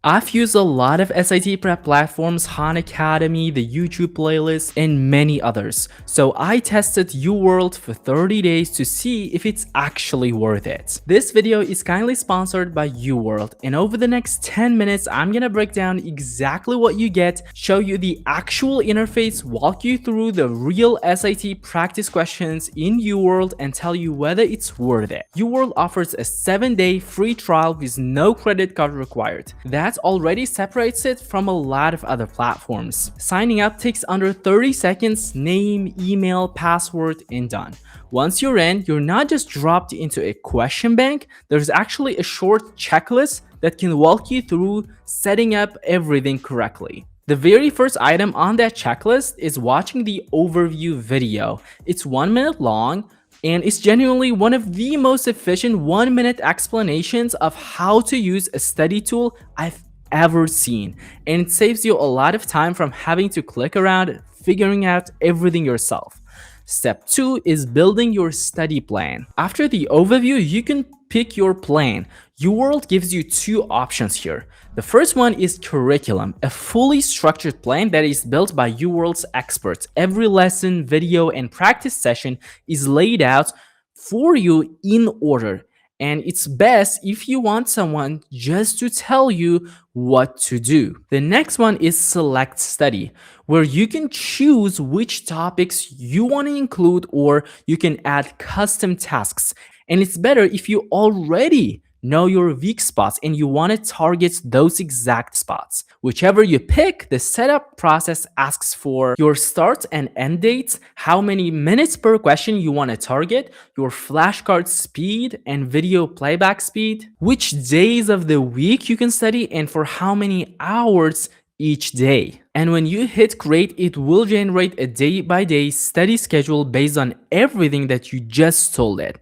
I've used a lot of SAT prep platforms, Khan Academy, the YouTube playlist, and many others. So I tested UWorld for 30 days to see if it's actually worth it. This video is kindly sponsored by UWorld, and over the next 10 minutes, I'm gonna break down exactly what you get, show you the actual interface, walk you through the real SAT practice questions in UWorld, and tell you whether it's worth it. UWorld offers a 7-day free trial with no credit card required. That already separates it from a lot of other platforms. Signing up takes under 30 seconds, name, email, password, and done. Once you're in, you're not just dropped into a question bank, there's actually a short checklist that can walk you through setting up everything correctly. The very first item on that checklist is watching the overview video. It's 1 minute long, and it's genuinely one of the most efficient 1-minute explanations of how to use a study tool I've ever seen, and it saves you a lot of time from having to click around figuring out everything yourself. Step 2 is building your study plan. After the overview, you can pick your plan. UWorld gives you two options here. The first one is curriculum, a fully structured plan that is built by UWorld's experts. Every lesson, video, and practice session is laid out for you in order. And it's best if you want someone just to tell you what to do. The next one is select study, where you can choose which topics you want to include, or you can add custom tasks. And it's better if you already know your weak spots and you want to target those exact spots. Whichever you pick, the setup process asks for your start and end dates, how many minutes per question you want to target, your flashcard speed and video playback speed, which days of the week you can study, and for how many hours each day. And when you hit create, it will generate a day-by-day study schedule based on everything that you just told it.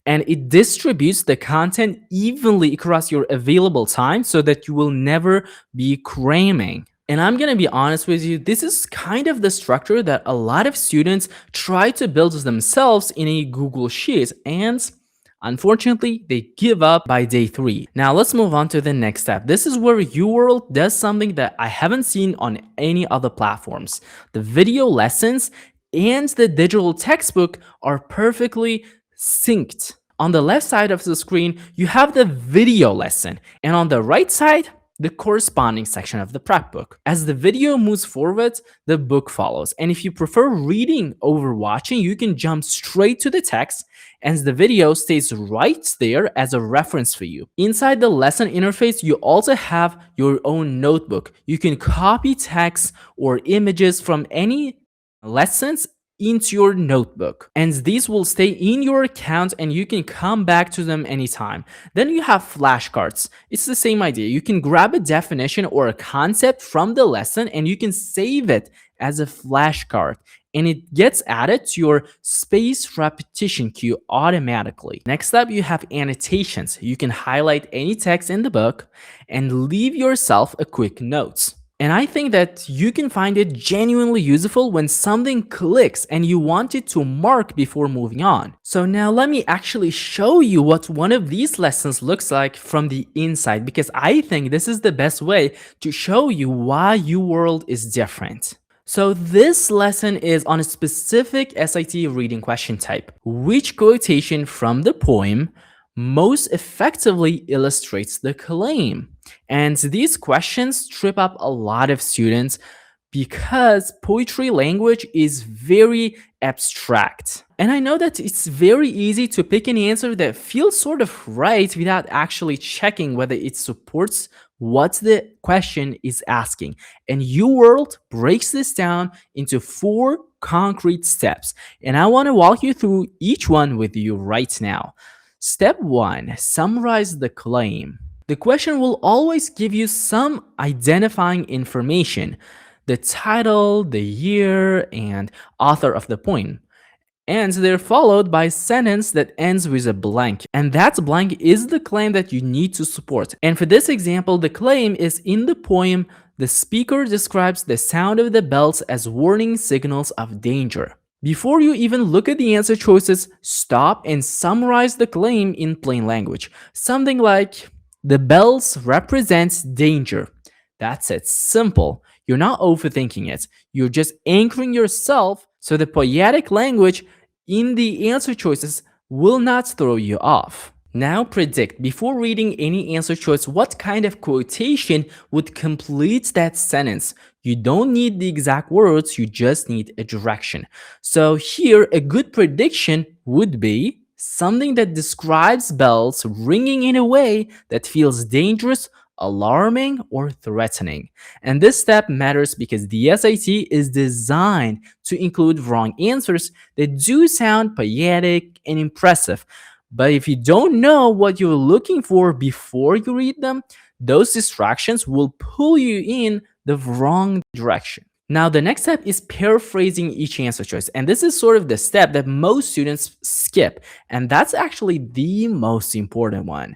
And it distributes the content evenly across your available time so that you will never be cramming. And I'm gonna be honest with you, this is kind of the structure that a lot of students try to build themselves in a Google Sheet, and unfortunately, they give up by day 3. Now let's move on to the next step. This is where UWorld does something that I haven't seen on any other platforms. The video lessons and the digital textbook are perfectly synced. On the left side of the screen, you have the video lesson, and on the right side, the corresponding section of the prep book. As the video moves forward, the book follows. And if you prefer reading over watching, you can jump straight to the text, and the video stays right there as a reference for you. Inside the lesson interface, you also have your own notebook. You can copy text or images from any lessons into your notebook, and these will stay in your account and you can come back to them anytime. Then you have flashcards. It's the same idea. You can grab a definition or a concept from the lesson and you can save it as a flashcard, and it gets added to your spaced repetition queue automatically. Next up, you have annotations. You can highlight any text in the book and leave yourself a quick note. And I think that you can find it genuinely useful when something clicks and you want it to mark before moving on. So now let me actually show you what one of these lessons looks like from the inside, because I think this is the best way to show you why UWorld is different. So this lesson is on a specific SAT reading question type. Which quotation from the poem most effectively illustrates the claim? And these questions trip up a lot of students because poetry language is very abstract. And I know that it's very easy to pick an answer that feels sort of right without actually checking whether it supports what the question is asking. And UWorld breaks this down into 4 concrete steps. And I want to walk you through each one with you right now. Step 1, summarize the claim. The question will always give you some identifying information, the title, the year, and author of the poem. And they're followed by a sentence that ends with a blank. And that blank is the claim that you need to support. And for this example, the claim is in the poem, the speaker describes the sound of the bells as warning signals of danger. Before you even look at the answer choices, stop and summarize the claim in plain language. Something like, The bells represent danger. That's it. Simple. You're not overthinking it. You're just anchoring yourself so the poetic language in the answer choices will not throw you off. Now predict, before reading any answer choice, what kind of quotation would complete that sentence. You don't need the exact words, you just need a direction. So here, a good prediction would be something that describes bells ringing in a way that feels dangerous, alarming, or threatening. And this step matters because the SAT is designed to include wrong answers that do sound poetic and impressive. But if you don't know what you're looking for before you read them, those distractions will pull you in the wrong direction. Now, the next step is paraphrasing each answer choice. And this is sort of the step that most students skip. And that's actually the most important one.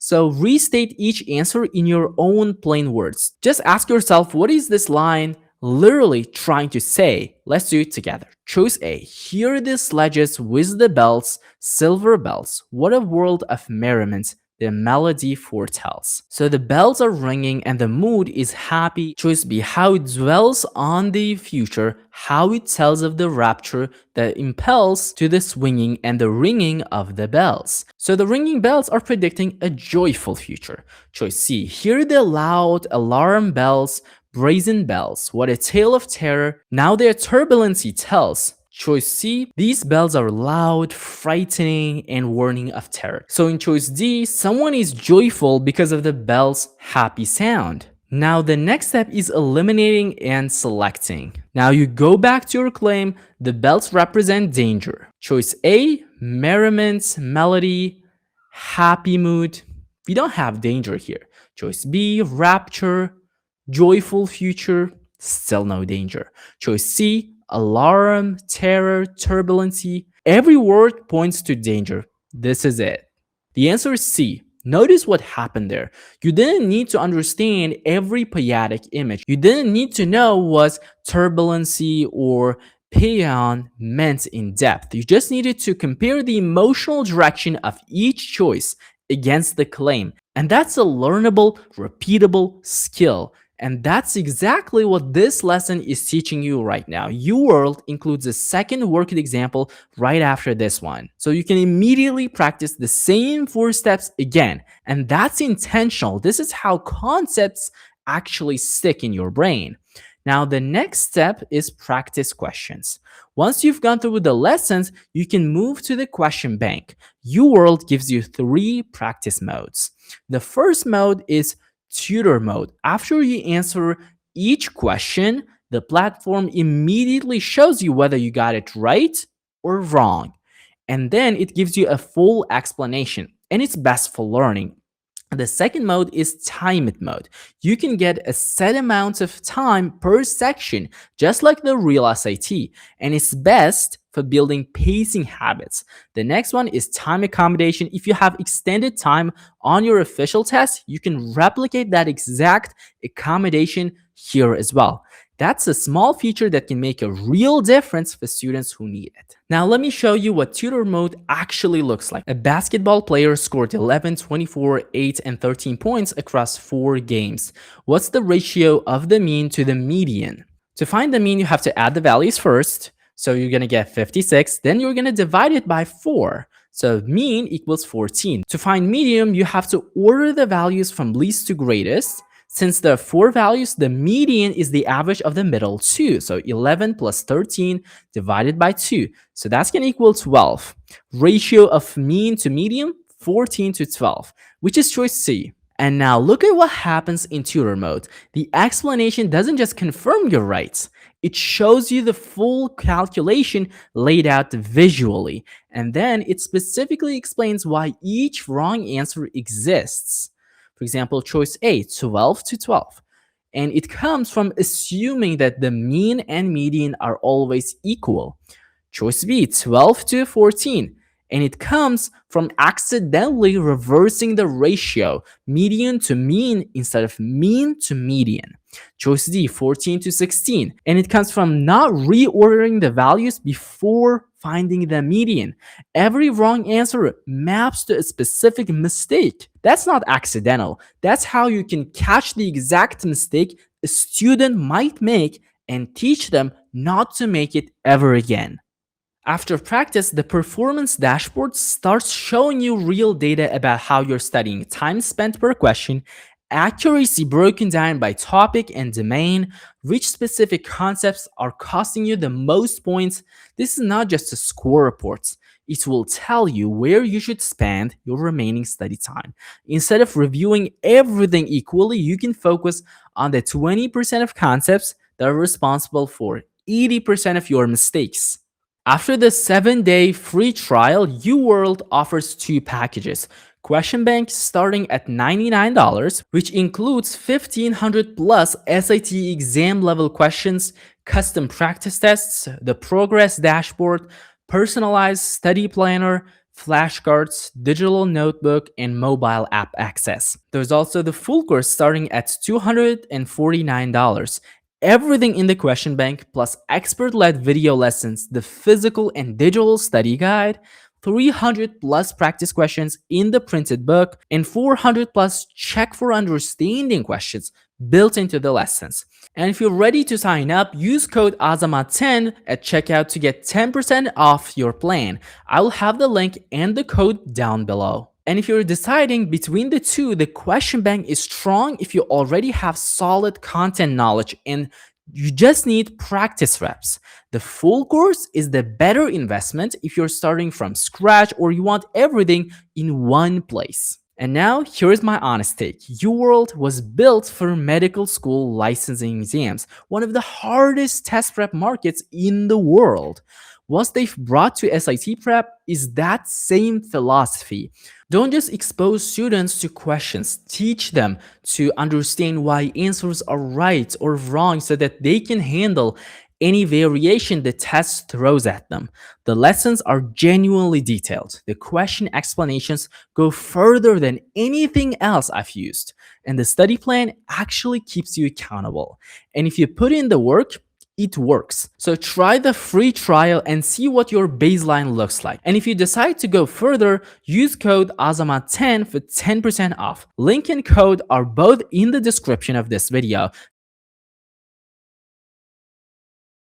So restate each answer in your own plain words. Just ask yourself, what is this line literally trying to say? Let's do it together. Choice A. Hear the sledges with the bells, silver bells. What a world of merriment the melody foretells. So the bells are ringing and the mood is happy. Choice B. How it dwells on the future, how it tells of the rapture that impels to the swinging and the ringing of the bells. So the ringing bells are predicting a joyful future. Choice C. Hear the loud alarm bells, brazen bells. What a tale of terror. Now their turbulency tells. Choice C, these bells are loud, frightening, and warning of terror. So in choice D, someone is joyful because of the bell's happy sound. Now the next step is eliminating and selecting. Now you go back to your claim, the bells represent danger. Choice A, merriment, melody, happy mood. We don't have danger here. Choice B, rapture, joyful future, still no danger. Choice C, alarm, terror, turbulency. Every word points to danger. This is it. The answer is C. Notice what happened there. You didn't need to understand every poetic image. You didn't need to know what turbulency or paean meant in depth. You just needed to compare the emotional direction of each choice against the claim. And that's a learnable, repeatable skill. And that's exactly what this lesson is teaching you right now. UWorld includes a second worked example right after this one. So you can immediately practice the same 4 steps again. And that's intentional. This is how concepts actually stick in your brain. Now, the next step is practice questions. Once you've gone through the lessons, you can move to the question bank. UWorld gives you 3 practice modes. The first mode is tutor mode. After you answer each question, the platform immediately shows you whether you got it right or wrong. And then it gives you a full explanation, and it's best for learning. The second mode is time it mode. You can get a set amount of time per section, just like the real SAT, and it's best for building pacing habits. The next one is time accommodation. If you have extended time on your official test, you can replicate that exact accommodation here as well. That's a small feature that can make a real difference for students who need it. Now let me show you what tutor mode actually looks like. A basketball player scored 11, 24, 8, and 13 points across 4 games. What's the ratio of the mean to the median? To find the mean, you have to add the values first. So you're going to get 56, then you're going to divide it by 4. So mean equals 14. To find median, you have to order the values from least to greatest. Since there are 4 values, the median is the average of the middle 2. So 11 plus 13 divided by 2. So that's going to equal 12. Ratio of mean to median, 14 to 12, which is choice C. And now look at what happens in tutor mode. The explanation doesn't just confirm you're right. It shows you the full calculation laid out visually. And then it specifically explains why each wrong answer exists. For example, choice A, 12 to 12. And it comes from assuming that the mean and median are always equal. Choice B, 12 to 14. And it comes from accidentally reversing the ratio, median to mean instead of mean to median. Choice D, 14 to 16. And it comes from not reordering the values before finding the median. Every wrong answer maps to a specific mistake. That's not accidental. That's how you can catch the exact mistake a student might make and teach them not to make it ever again. After practice, the performance dashboard starts showing you real data about how you're studying, time spent per question, accuracy broken down by topic and domain, which specific concepts are costing you the most points. This is not just a score report. It will tell you where you should spend your remaining study time. Instead of reviewing everything equally, you can focus on the 20% of concepts that are responsible for 80% of your mistakes. After the 7-day free trial, UWorld offers two packages. Question Bank starting at $99, which includes 1,500 plus SAT exam level questions, custom practice tests, the progress dashboard, personalized study planner, flashcards, digital notebook, and mobile app access. There's also the full course starting at $249. Everything in the question bank, plus expert led video lessons, the physical and digital study guide, 300 plus practice questions in the printed book, and 400 plus check for understanding questions built into the lessons. And if you're ready to sign up, use code AZAMAT10 at checkout to get 10% off your plan. I will have the link and the code down below. And if you're deciding between the two, the question bank is strong if you already have solid content knowledge and you just need practice reps. The full course is the better investment if you're starting from scratch or you want everything in one place. And now, here's my honest take. UWorld was built for medical school licensing exams, one of the hardest test prep markets in the world. What they've brought to SIT prep is that same philosophy. Don't just expose students to questions, teach them to understand why answers are right or wrong so that they can handle any variation the test throws at them. The lessons are genuinely detailed. The question explanations go further than anything else I've used. And the study plan actually keeps you accountable. And if you put in the work, it works. So try the free trial and see what your baseline looks like. And if you decide to go further, use code AZAMAT10 for 10% off. Link and code are both in the description of this video.